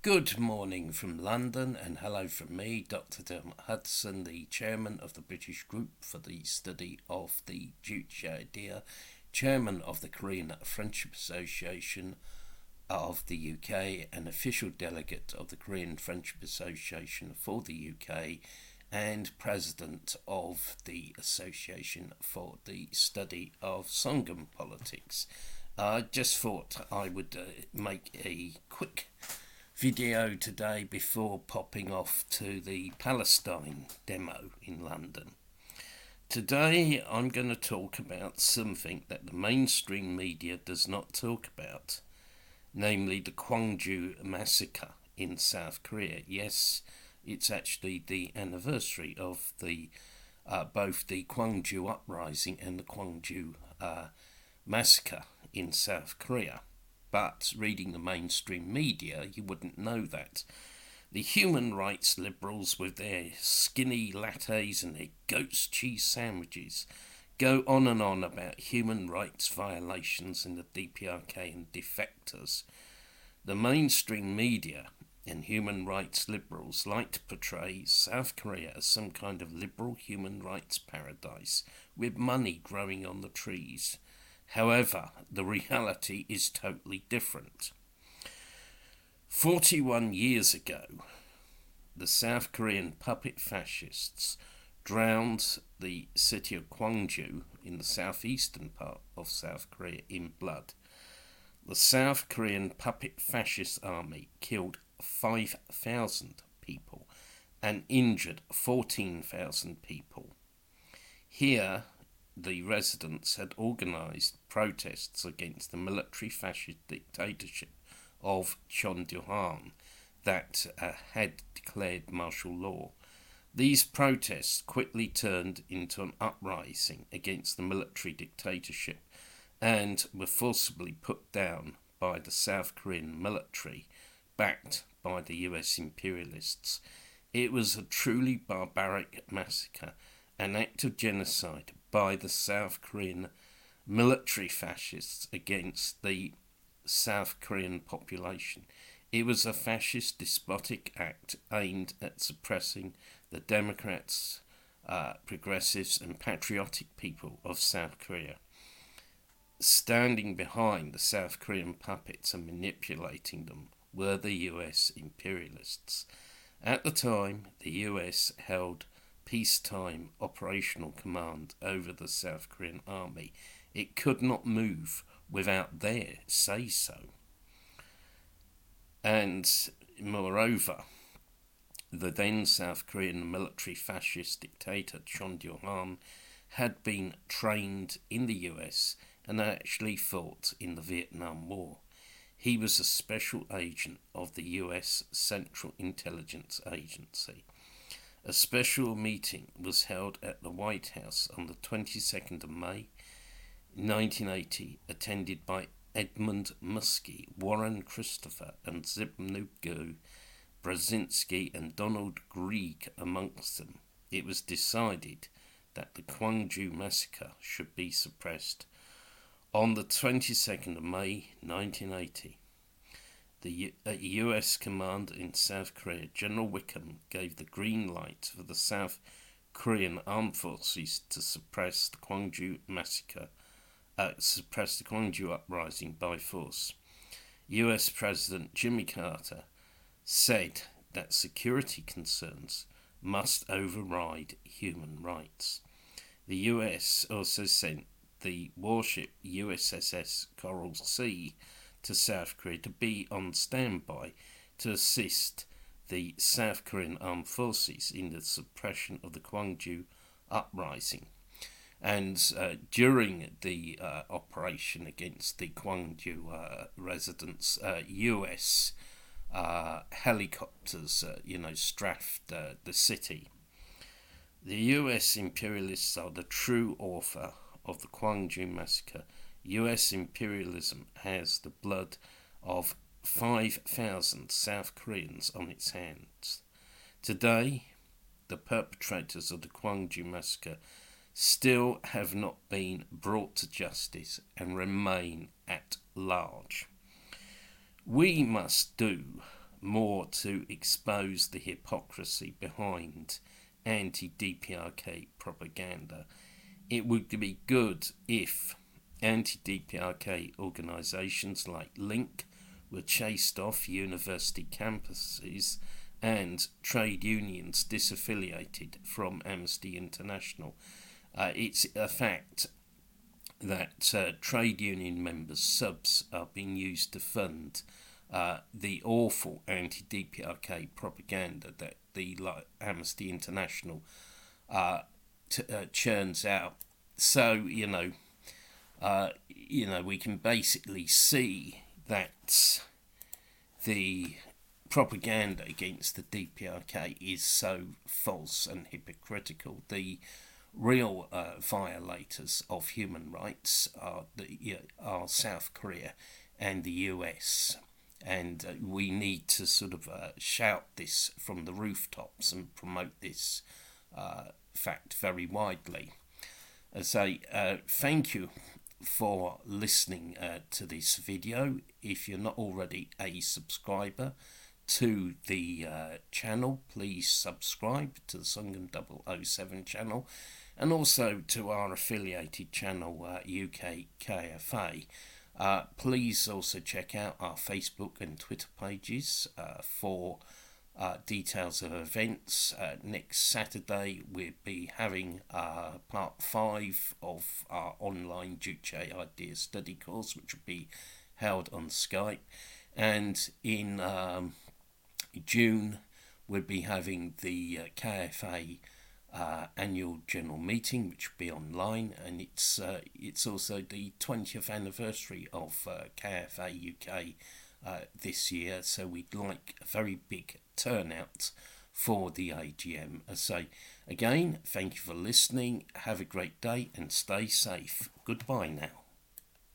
Good morning from London, and hello from me, Dr. Dermot Hudson, the Chairman of the British Group for the Study of the Juche Idea, Chairman of the Korean Friendship Association of the UK, and official delegate of the Korean Friendship Association for the UK, and President of the Association for the Study of Songun Politics. I just thought I would make a quick video today before popping off to the Palestine demo in London. Today I'm going to talk about something that the mainstream media does not talk about, namely the Kwangju Massacre in South Korea. Yes, it's actually the anniversary of the both the Kwangju Uprising and the Kwangju Massacre in South Korea. But reading the mainstream media, you wouldn't know that. The human rights liberals with their skinny lattes and their goat's cheese sandwiches go on and on about human rights violations in the DPRK and defectors. The mainstream media and human rights liberals like to portray South Korea as some kind of liberal human rights paradise with money growing on the trees. However, the reality is totally different. 41 years ago, the South Korean puppet fascists drowned the city of Kwangju in the southeastern part of South Korea in blood. The South Korean puppet fascist army killed 5,000 people and injured 14,000 people. Here, the residents had organised protests against the military fascist dictatorship of Chon Do-han that had declared martial law. These protests quickly turned into an uprising against the military dictatorship and were forcibly put down by the South Korean military, backed by the US imperialists. It was a truly barbaric massacre, an act of genocide by the South Korean military fascists against the South Korean population. It was a fascist despotic act aimed at suppressing the Democrats, progressives and patriotic people of South Korea. Standing behind the South Korean puppets and manipulating them were the US imperialists. At the time, the US held peacetime operational command over the South Korean army. It could not move without their say-so. And moreover, the then South Korean military fascist dictator Chon Do-han had been trained in the US and actually fought in the Vietnam War. He was a special agent of the US Central Intelligence Agency. A special meeting was held at the White House on the 22nd of May 1980, attended by Edmund Muskie, Warren Christopher and Zbigniew Brzezinski and Donald Grieg amongst them. It was decided that the Kwangju Massacre should be suppressed. On the 22nd of May 1980, the US commander in South Korea, General Wickham, gave the green light for the South Korean armed forces to suppress the Kwangju Massacre, suppress the Kwangju uprising by force. US President Jimmy Carter said that security concerns must override human rights. The US also sent the warship USS Coral Sea to South Korea to be on standby to assist the South Korean armed forces in the suppression of the Kwangju uprising. And during the operation against the Kwangju residents, US helicopters, strafed the city. The US imperialists are the true author of the Kwangju Massacre. US imperialism has the blood of 5,000 South Koreans on its hands. Today, the perpetrators of the Kwangju Massacre still have not been brought to justice and remain at large. We must do more to expose the hypocrisy behind anti-DPRK propaganda. It would be good if anti-DPRK organisations like Link were chased off university campuses and trade unions disaffiliated from Amnesty International. It's a fact that trade union members' subs are being used to fund the awful anti-DPRK propaganda that the Amnesty International churns out. So we can basically see that the propaganda against the DPRK is so false and hypocritical. The real violators of human rights are South Korea and the US, and we need to sort of shout this from the rooftops and promote this fact very widely. Thank you for listening to this video. If you're not already a subscriber to the channel, please subscribe to the Songun 007 channel, and also to our affiliated channel UK KFA. Please also check out our Facebook and Twitter pages for details of events. Next Saturday we'll be having part 5 of our online Juche Idea study course, which will be held on Skype, and in June we'll be having the KFA annual general meeting, which will be online, and it's also the 20th anniversary of KFA UK this year, so we'd like a very big turnout for the AGM. Again, thank you for listening, have a great day and stay safe. Goodbye now.